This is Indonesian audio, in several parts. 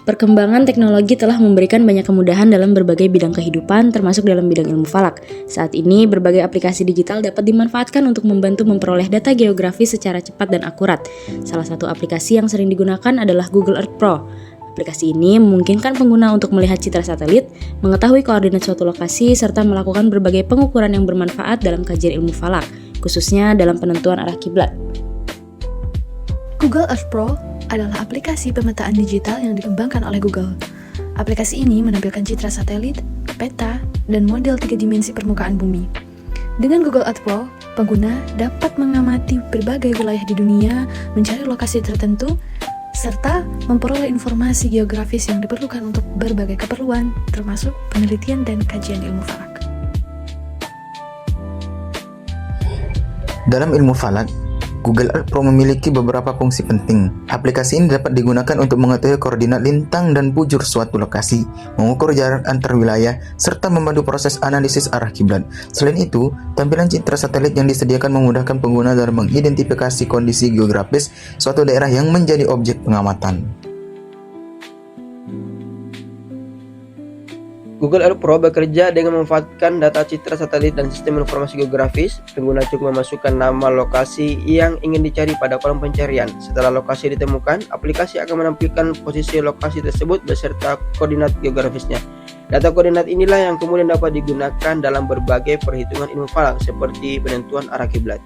Perkembangan teknologi telah memberikan banyak kemudahan dalam berbagai bidang kehidupan, termasuk dalam bidang ilmu falak. Saat ini, berbagai aplikasi digital dapat dimanfaatkan untuk membantu memperoleh data geografis secara cepat dan akurat. Salah satu aplikasi yang sering digunakan adalah Google Earth Pro. Aplikasi ini memungkinkan pengguna untuk melihat citra satelit, mengetahui koordinat suatu lokasi, serta melakukan berbagai pengukuran yang bermanfaat dalam kajian ilmu falak, khususnya dalam penentuan arah kiblat. Google Earth Pro adalah aplikasi pemetaan digital yang dikembangkan oleh Google. Aplikasi ini menampilkan citra satelit, peta, dan model 3 dimensi permukaan bumi. Dengan Google Earth Pro, pengguna dapat mengamati berbagai wilayah di dunia, mencari lokasi tertentu, serta memperoleh informasi geografis yang diperlukan untuk berbagai keperluan, termasuk penelitian dan kajian ilmu falak. Dalam ilmu falak, Google Earth Pro memiliki beberapa fungsi penting. Aplikasi ini dapat digunakan untuk mengetahui koordinat lintang dan bujur suatu lokasi, mengukur jarak antar wilayah, serta membantu proses analisis arah kiblat. Selain itu, tampilan citra satelit yang disediakan memudahkan pengguna dalam mengidentifikasi kondisi geografis suatu daerah yang menjadi objek pengamatan. Google Earth Pro bekerja dengan memanfaatkan data citra satelit dan sistem informasi geografis. Pengguna cukup memasukkan nama lokasi yang ingin dicari pada kolom pencarian. Setelah lokasi ditemukan, aplikasi akan menampilkan posisi lokasi tersebut beserta koordinat geografisnya. Data koordinat inilah yang kemudian dapat digunakan dalam berbagai perhitungan ilmu falak seperti penentuan arah kiblat.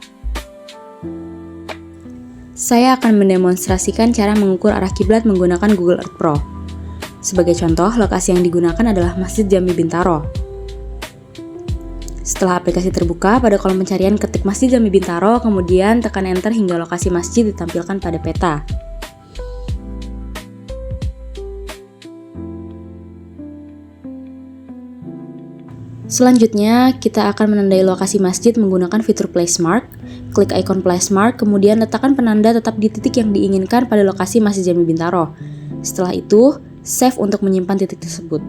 Saya akan mendemonstrasikan cara mengukur arah kiblat menggunakan Google Earth Pro. Sebagai contoh, lokasi yang digunakan adalah Masjid Jami Bintaro. Setelah aplikasi terbuka, pada kolom pencarian ketik Masjid Jami Bintaro, kemudian tekan enter hingga lokasi masjid ditampilkan pada peta. Selanjutnya, kita akan menandai lokasi masjid menggunakan fitur Place Mark. Klik ikon Place Mark, kemudian letakkan penanda tetap di titik yang diinginkan pada lokasi Masjid Jami Bintaro. Setelah itu, save untuk menyimpan titik tersebut.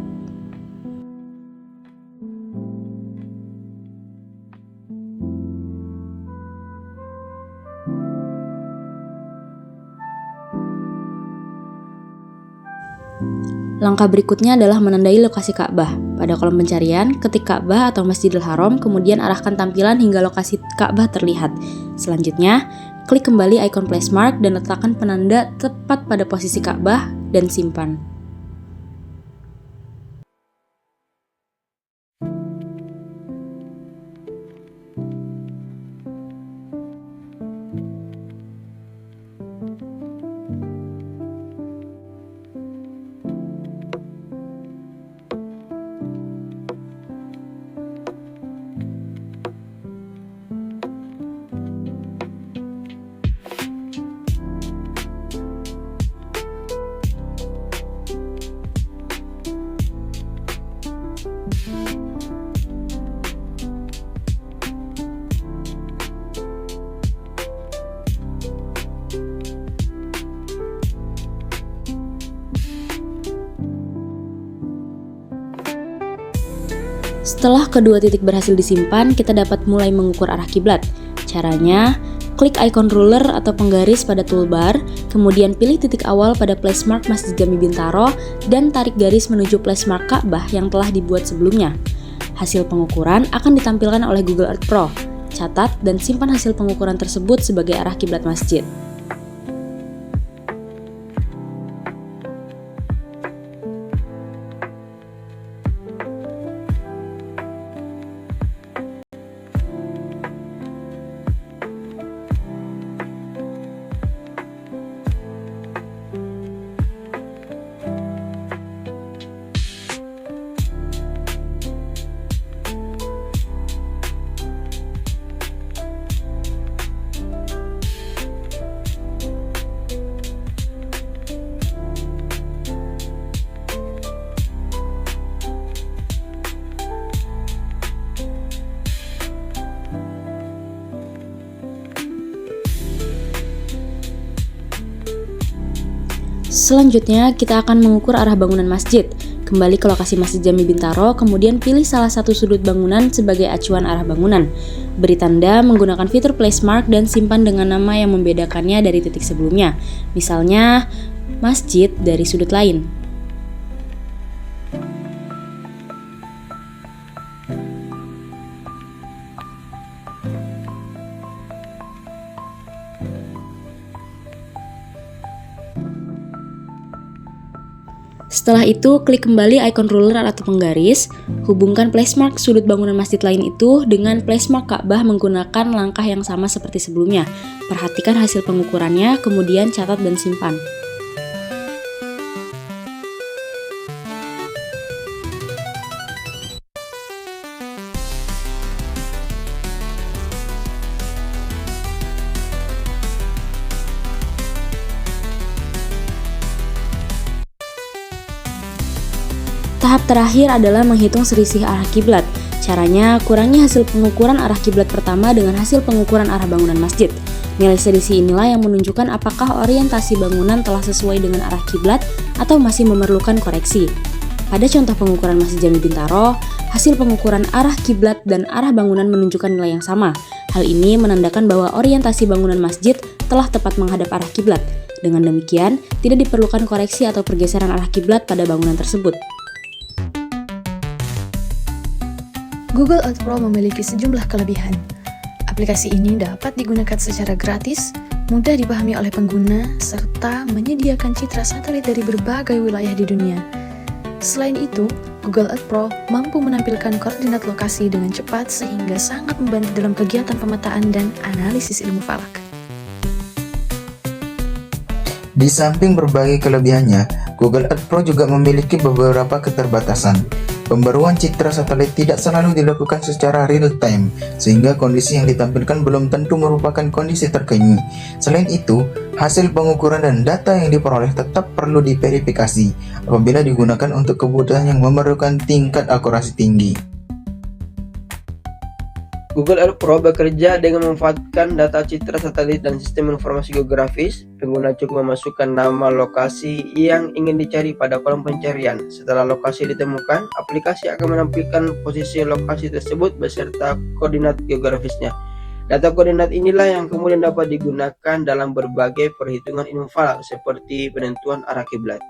Langkah berikutnya adalah menandai lokasi Ka'bah. Pada kolom pencarian, ketik Ka'bah atau Masjidil Haram, kemudian arahkan tampilan hingga lokasi Ka'bah terlihat. Selanjutnya, klik kembali ikon Place Mark dan letakkan penanda tepat pada posisi Ka'bah dan simpan. Setelah kedua titik berhasil disimpan, kita dapat mulai mengukur arah kiblat. Caranya, klik ikon ruler atau penggaris pada toolbar, kemudian pilih titik awal pada place mark Masjid Jami Bintaro dan tarik garis menuju place mark Ka'bah yang telah dibuat sebelumnya. Hasil pengukuran akan ditampilkan oleh Google Earth Pro. Catat dan simpan hasil pengukuran tersebut sebagai arah kiblat masjid. Selanjutnya, kita akan mengukur arah bangunan masjid. Kembali ke lokasi Masjid Jami Bintaro, kemudian pilih salah satu sudut bangunan sebagai acuan arah bangunan. Beri tanda menggunakan fitur place mark dan simpan dengan nama yang membedakannya dari titik sebelumnya. Misalnya, masjid dari sudut lain. Setelah itu, klik kembali ikon ruler atau penggaris, hubungkan placemark sudut bangunan masjid lain itu dengan placemark Ka'bah menggunakan langkah yang sama seperti sebelumnya. Perhatikan hasil pengukurannya, kemudian catat dan simpan. Tahap terakhir adalah menghitung selisih arah kiblat. Caranya, kurangi hasil pengukuran arah kiblat pertama dengan hasil pengukuran arah bangunan masjid. Nilai selisih inilah yang menunjukkan apakah orientasi bangunan telah sesuai dengan arah kiblat atau masih memerlukan koreksi. Pada contoh pengukuran Masjid Jami Bintaro, hasil pengukuran arah kiblat dan arah bangunan menunjukkan nilai yang sama. Hal ini menandakan bahwa orientasi bangunan masjid telah tepat menghadap arah kiblat. Dengan demikian, tidak diperlukan koreksi atau pergeseran arah kiblat pada bangunan tersebut. Google Earth Pro memiliki sejumlah kelebihan. Aplikasi ini dapat digunakan secara gratis, mudah dipahami oleh pengguna, serta menyediakan citra satelit dari berbagai wilayah di dunia. Selain itu, Google Earth Pro mampu menampilkan koordinat lokasi dengan cepat sehingga sangat membantu dalam kegiatan pemetaan dan analisis ilmu falak. Di samping berbagai kelebihannya, Google Earth Pro juga memiliki beberapa keterbatasan. Pembaruan citra satelit tidak selalu dilakukan secara real-time, sehingga kondisi yang ditampilkan belum tentu merupakan kondisi terkini. Selain itu, hasil pengukuran dan data yang diperoleh tetap perlu diverifikasi apabila digunakan untuk kebutuhan yang memerlukan tingkat akurasi tinggi. Google Earth Pro bekerja dengan memanfaatkan data citra satelit dan sistem informasi geografis. Pengguna cukup memasukkan nama lokasi yang ingin dicari pada kolom pencarian. Setelah lokasi ditemukan, aplikasi akan menampilkan posisi lokasi tersebut beserta koordinat geografisnya. Data koordinat inilah yang kemudian dapat digunakan dalam berbagai perhitungan ilmu falak seperti penentuan arah kiblat.